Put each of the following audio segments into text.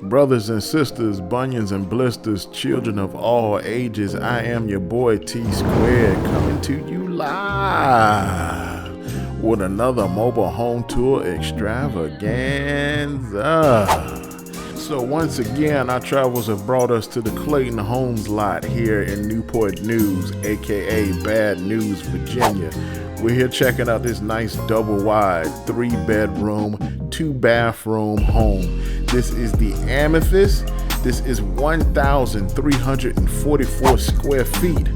Brothers and sisters, bunions and blisters, children of all ages, I am your boy T Squared coming to you live with another mobile home tour extravaganza. So once again, our travels have brought us to the Clayton Homes lot here in Newport News, aka Bad News, Virginia. We're here checking out this nice double wide 3-bedroom, 2-bathroom home. This is the Amethyst. This is 1,344 square feet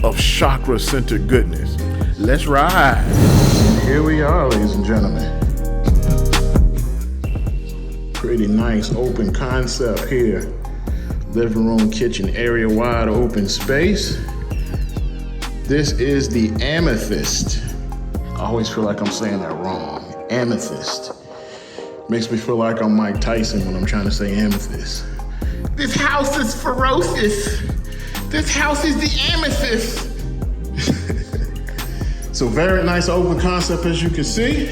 of chakra-centered goodness. Let's ride. Here we are, ladies and gentlemen. Pretty nice open concept here. Living room, kitchen area, wide open space. This is the Amethyst. I always feel like I'm saying that wrong. Amethyst. Makes me feel like I'm Mike Tyson when I'm trying to say amethyst. This house is ferocious. This house is the Amethyst. So very nice open concept, as you can see.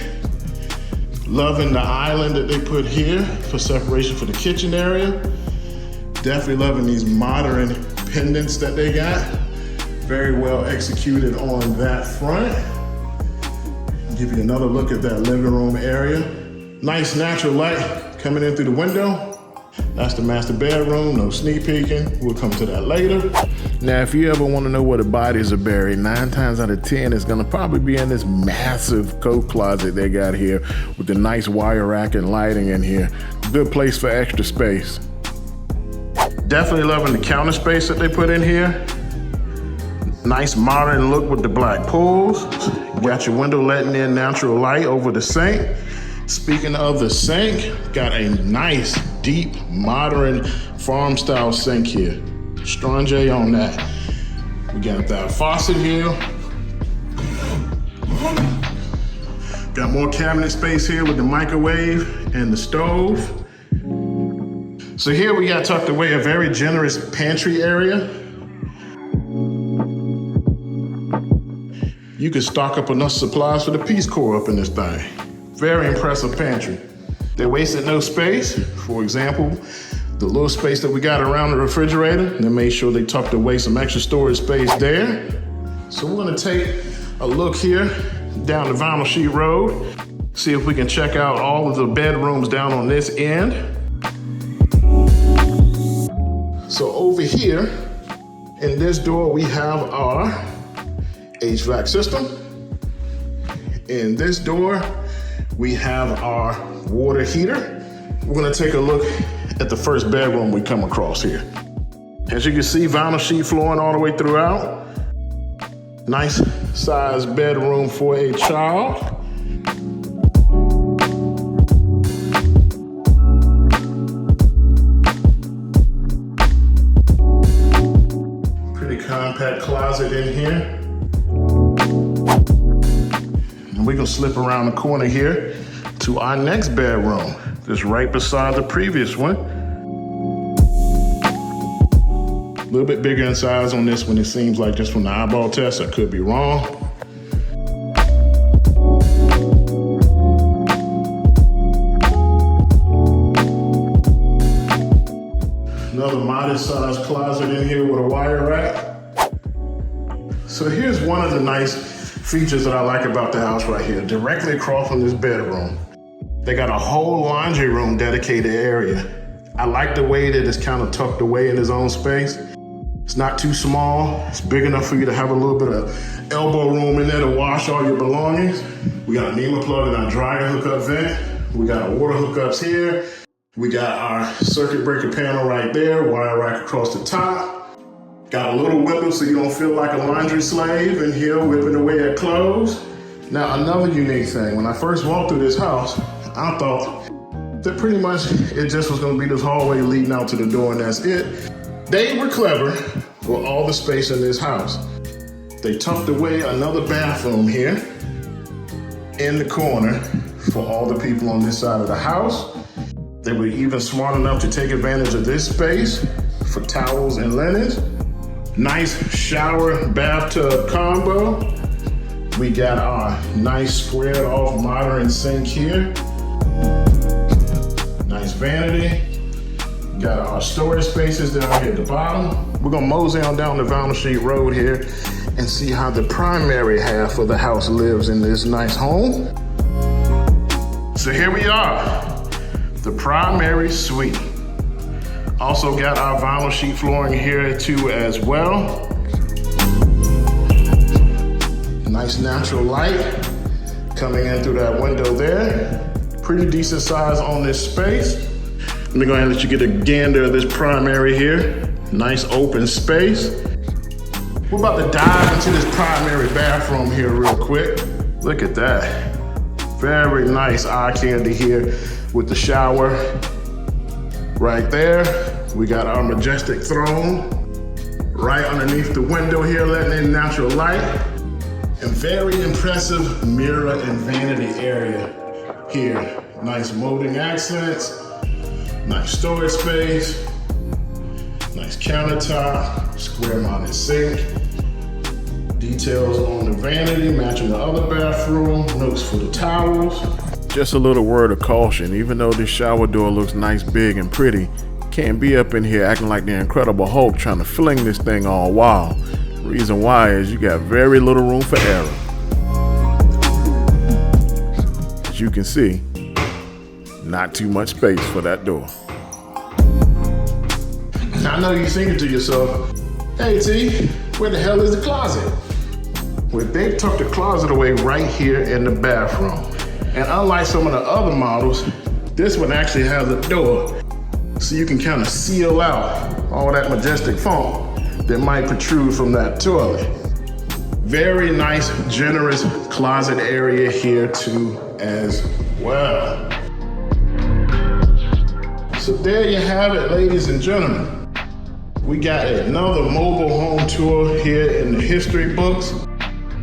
Loving the island that they put here for separation for the kitchen area. Definitely loving these modern pendants that they got. Very well executed on that front. Give you another look at that living room area. Nice natural light coming in through the window. That's the master bedroom, no sneak peeking. We'll come to that later. Now, if you ever want to know where the bodies are buried, 9 times out of 10, it's gonna probably be in this massive coat closet they got here with the nice wire rack and lighting in here. Good place for extra space. Definitely loving the counter space that they put in here. Nice modern look with the black pools. Got your window letting in natural light over the sink. Speaking of the sink, got a nice, deep, modern farm-style sink here. Strange on that. We got that faucet here. Got more cabinet space here with the microwave and the stove. So here we got tucked away a very generous pantry area. You can stock up enough supplies for the Peace Corps up in this thing. Very impressive pantry. They wasted no space. For example, the little space that we got around the refrigerator, they made sure they tucked away some extra storage space there. So we're gonna take a look here down the Vinyl Sheet Road, see if we can check out all of the bedrooms down on this end. So over here, in this door, we have our HVAC system. In this door, we have our water heater. We're gonna take a look at the first bedroom we come across here. As you can see, vinyl sheet flooring all the way throughout. Nice sized bedroom for a child. Pretty compact closet in here. We're gonna slip around the corner here to our next bedroom, just right beside the previous one. A little bit bigger in size on this one, it seems like, just from the eyeball test. I could be wrong. Another modest sized closet in here with a wire rack. So here's one of the nice features that I like about the house right here. Directly across from this bedroom, they got a whole laundry room dedicated area. I like the way that it's kind of tucked away in its own space. It's not too small. It's big enough for you to have a little bit of elbow room in there to wash all your belongings. We got a NEMA plug and our dryer hookup vent. We got our water hookups here. We got our circuit breaker panel right there, wire rack across the top. Got a little window so you don't feel like a laundry slave in here whipping away at clothes. Now, another unique thing, when I first walked through this house, I thought that pretty much it just was gonna be this hallway leading out to the door and that's it. They were clever with all the space in this house. They tucked away another bathroom here in the corner for all the people on this side of the house. They were even smart enough to take advantage of this space for towels and linens. Nice shower bathtub combo. We got our nice squared off modern sink here. Nice vanity. Got our storage spaces down here at the bottom. We're gonna mosey on down the Vinyl Street Road here and see how the primary half of the house lives in this nice home. So here we are, the primary suite. Also got our vinyl sheet flooring here too as well. Nice natural light coming in through that window there. Pretty decent size on this space. Let me go ahead and let you get a gander of this primary here. Nice open space. We're about to dive into this primary bathroom here real quick. Look at that. Very nice eye candy here with the shower right there. We got our majestic throne right underneath the window here, letting in natural light. And very impressive mirror and vanity area here. Nice molding accents, nice storage space, nice countertop, square mounted sink. Details on the vanity matching the other bathroom, nooks for the towels. Just a little word of caution, even though this shower door looks nice, big, and pretty, can't be up in here acting like the Incredible Hulk trying to fling this thing all wild. Reason why is you got very little room for error. As you can see, not too much space for that door. I know you're thinking to yourself, hey T, where the hell is the closet? Well, they tucked the closet away right here in the bathroom. And unlike some of the other models, this one actually has a door. So you can kind of seal out all that majestic foam that might protrude from that toilet. Very nice, generous closet area here too as well. So there you have it, ladies and gentlemen. We got another mobile home tour here in the history books.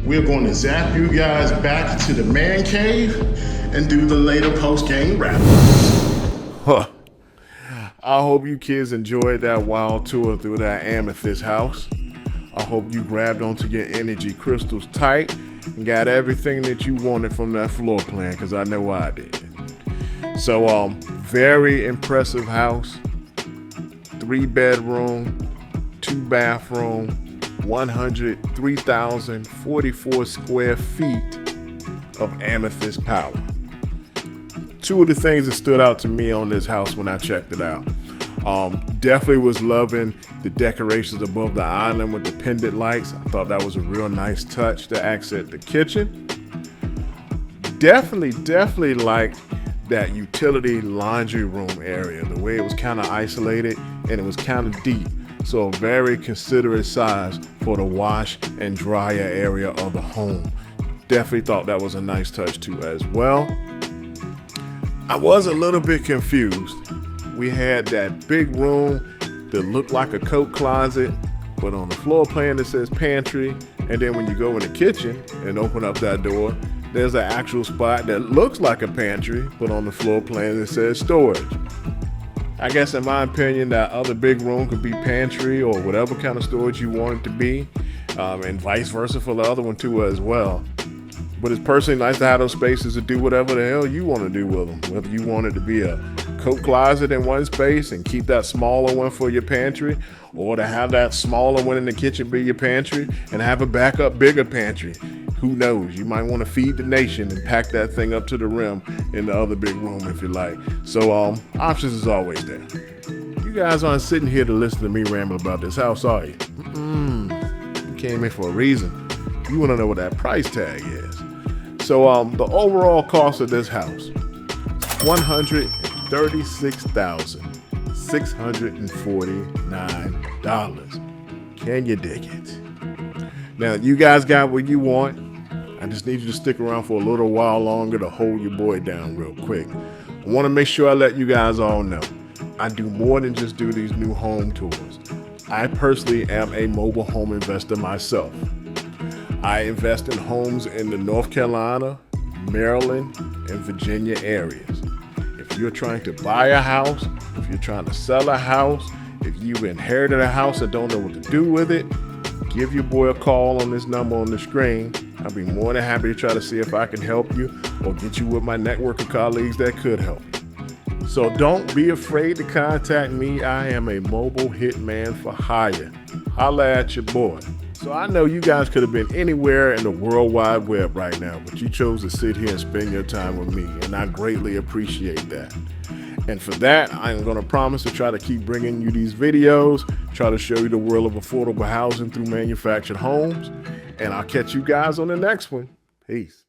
We're going to zap you guys back to the man cave and do the later post-game wrap. Huh. I hope you kids enjoyed that wild tour through that Amethyst house. I hope you grabbed onto your energy crystals tight and got everything that you wanted from that floor plan, because I know I did. So, very impressive house. 3-bedroom, 2-bathroom, 103,044 square feet of Amethyst power. Two of the things that stood out to me on this house when I checked it out. Definitely was loving the decorations above the island with the pendant lights. I thought that was a real nice touch to accent the kitchen. Definitely liked that utility laundry room area, the way it was kind of isolated and it was kind of deep. So a very considerate size for the wash and dryer area of the home. Definitely thought that was a nice touch too as well. I was a little bit confused. We had that big room that looked like a coat closet, but on the floor plan it says pantry. And then when you go in the kitchen and open up that door, there's an actual spot that looks like a pantry, but on the floor plan it says storage. I guess in my opinion, that other big room could be pantry or whatever kind of storage you want it to be, and vice versa for the other one too as well. But it's personally nice to have those spaces to do whatever the hell you want to do with them. Whether you want it to be a coat closet in one space and keep that smaller one for your pantry, or to have that smaller one in the kitchen be your pantry and have a backup bigger pantry. Who knows? You might want to feed the nation and pack that thing up to the rim in the other big room if you like. So options is always there. You guys aren't sitting here to listen to me ramble about this house, are you? You came in for a reason. You want to know what that price tag is. So the overall cost of this house, $136,649. Can you dig it? Now, you guys got what you want. I just need you to stick around for a little while longer to hold your boy down real quick. I want to make sure I let you guys all know I do more than just do these new home tours. I personally am a mobile home investor myself. I invest in homes in the North Carolina, Maryland, and Virginia areas. If you're trying to buy a house, if you're trying to sell a house, if you inherited a house and don't know what to do with it, give your boy a call on this number on the screen. I'll be more than happy to try to see if I can help you or get you with my network of colleagues that could help you. So don't be afraid to contact me. I am a mobile hitman for hire. Holla at your boy. So I know you guys could have been anywhere in the World Wide Web right now, but you chose to sit here and spend your time with me, and I greatly appreciate that. And for that, I'm going to promise to try to keep bringing you these videos, try to show you the world of affordable housing through manufactured homes, and I'll catch you guys on the next one. Peace.